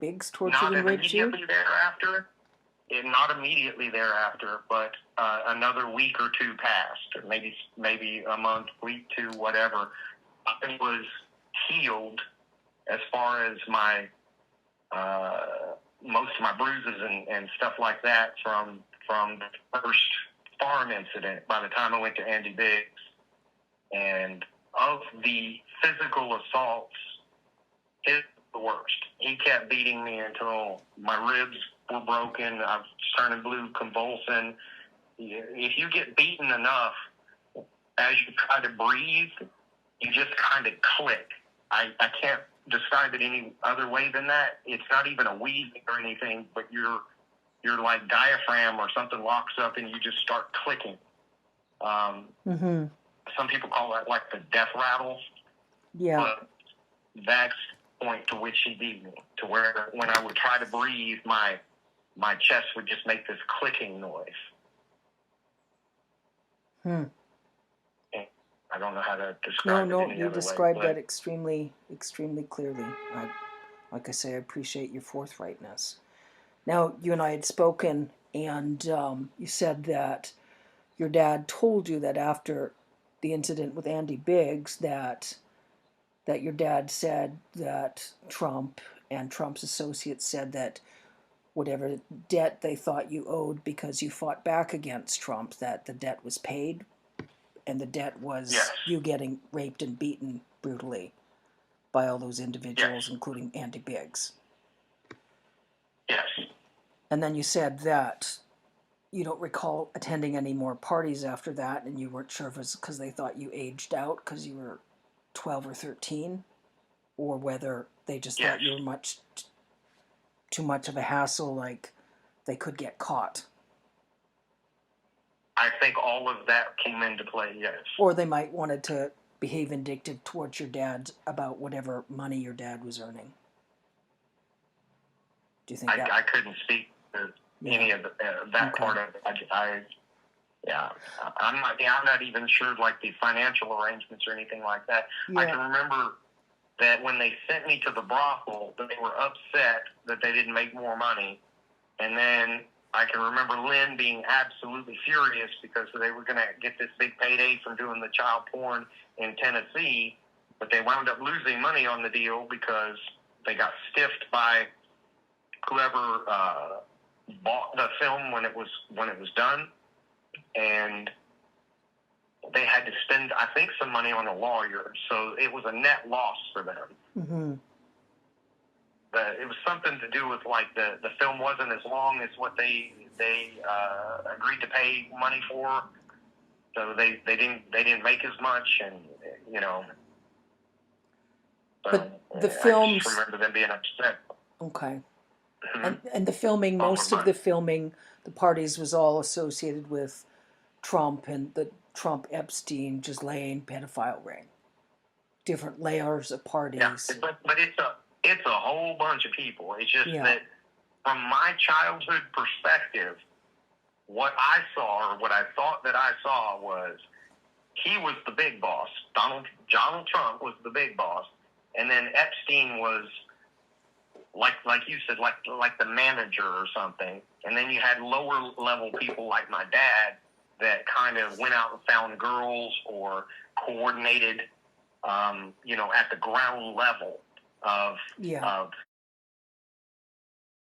Biggs tortured and raped you? Not immediately thereafter, but another week or two passed, or maybe a month, week, two, whatever. I was healed as far as my most of my bruises and stuff like that from the first farm incident by the time I went to Andy Biggs. And of the physical assaults, his was the worst. He kept beating me until my ribs were broken. I was turning blue, convulsing. If you get beaten enough, as you try to breathe, you just kind of click. I can't describe it any other way than that. It's not even a wheezing or anything, but your like diaphragm or something locks up and you just start clicking. Some people call that like the death rattle. Yeah. But that's the point to which he beat me, to where when I would try to breathe, my chest would just make this clicking noise. I don't know how to describe it any other way. No, you described that extremely, extremely clearly. Like I say, I appreciate your forthrightness. Now, you and I had spoken, and you said that your dad told you that after the incident with Andy Biggs, that your dad said that Trump and Trump's associates said that whatever debt they thought you owed because you fought back against Trump, that the debt was paid, and the debt was you getting raped and beaten brutally by all those individuals, including Andy Biggs. Yes. And then you said that you don't recall attending any more parties after that, and you weren't sure if it was because they thought you aged out because you were 12 or 13, or whether they just thought you were too much of a hassle, like they could get caught. I think all of that came into play, yes. Or they might wanted to behave vindictive towards your dad about whatever money your dad was earning. Do you think that? I couldn't speak to any of that part of it. I'm not even sure like the financial arrangements or anything like that. Yeah. I can remember that when they sent me to the brothel, that they were upset that they didn't make more money. And then I can remember Lynn being absolutely furious because they were going to get this big payday from doing the child porn in Tennessee, but they wound up losing money on the deal because they got stiffed by whoever bought the film when it was done, and they had to spend, I think, some money on a lawyer, so it was a net loss for them. Mm-hmm. But it was something to do with like the film wasn't as long as what they agreed to pay money for, so they didn't make as much, and you know. So but the films, I just remember them being upset. Okay. And the filming, most of the filming, the parties was all associated with Trump and the Trump Epstein Ghislaine pedophile ring. Different layers of parties. Yeah, but it's a whole bunch of people. It's just that from my childhood perspective, what I saw, or what I thought that I saw, was he was the big boss. Donald Trump was the big boss, and then Epstein was like you said, like the manager or something. And then you had lower level people like my dad that kind of went out and found girls or coordinated, at the ground level of